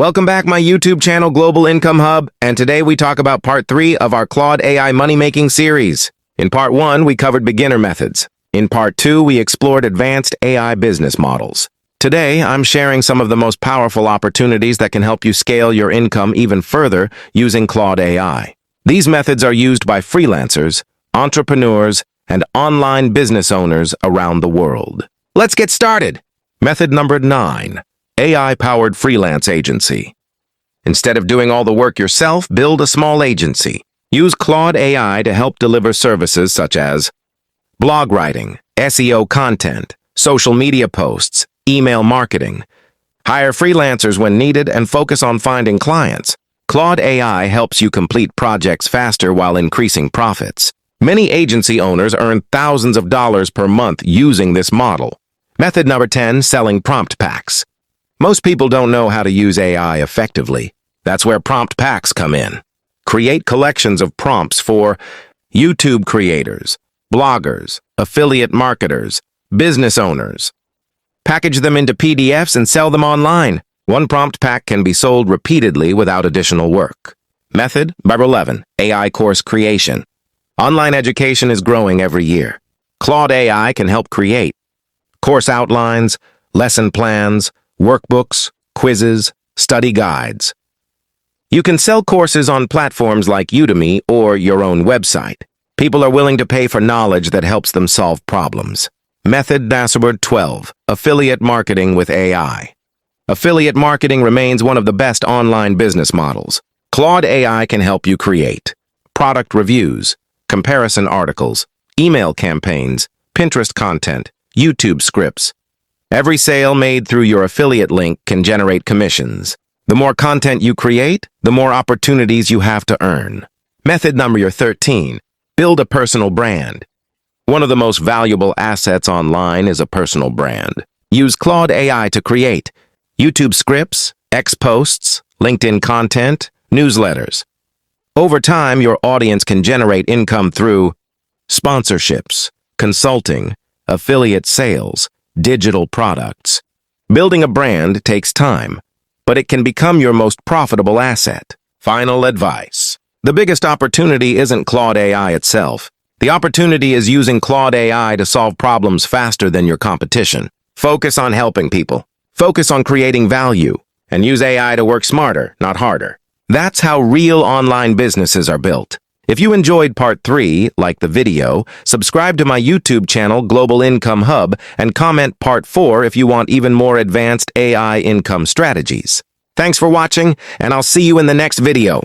Welcome back, my YouTube channel, Global Income Hub, and today we talk about part 3 of our Claude AI money-making series. In part 1, we covered beginner methods. In part 2, we explored advanced AI business models. Today, I'm sharing some of the most powerful opportunities that can help you scale your income even further using Claude AI. These methods are used by freelancers, entrepreneurs, and online business owners around the world. Let's get started. Method number 9. AI-powered freelance agency. Instead of doing all the work yourself, build a small agency. Use Claude AI to help deliver services such as blog writing, SEO content, social media posts, email marketing. Hire freelancers when needed and focus on finding clients. Claude AI helps you complete projects faster while increasing profits. Many agency owners earn thousands of dollars per month using this model. Method number 10, selling prompt packs. Most people don't know how to use AI effectively. That's where prompt packs come in. Create collections of prompts for YouTube creators, bloggers, affiliate marketers, business owners. Package them into PDFs and sell them online. One prompt pack can be sold repeatedly without additional work. Method number 11, AI course creation. Online education is growing every year. Claude AI can help create course outlines, lesson plans, workbooks, quizzes, study guides. You can sell courses on platforms like Udemy or your own website. People are willing to pay for knowledge that helps them solve problems. Method number 12, affiliate marketing with AI. Affiliate marketing remains one of the best online business models. Claude AI can help you create product reviews, comparison articles, email campaigns, Pinterest content, YouTube scripts. Every sale made through your affiliate link can generate commissions. The more content you create, the more opportunities you have to earn. Method number 13, build a personal brand. One of the most valuable assets online is a personal brand. Use Claude AI to create YouTube scripts, X posts, LinkedIn content, newsletters. Over time, your audience can generate income through sponsorships, consulting, affiliate sales, digital products. Building a brand takes time, but it can become your most profitable asset. Final advice. The biggest opportunity isn't Claude AI itself. The opportunity is using Claude AI to solve problems faster than your competition. Focus on helping people. Focus on creating value, and use AI to work smarter, not harder. That's how real online businesses are built. If you enjoyed part 3, like the video, subscribe to my YouTube channel, Global Income Hub, and comment part 4 if you want even more advanced AI income strategies. Thanks for watching, and I'll see you in the next video.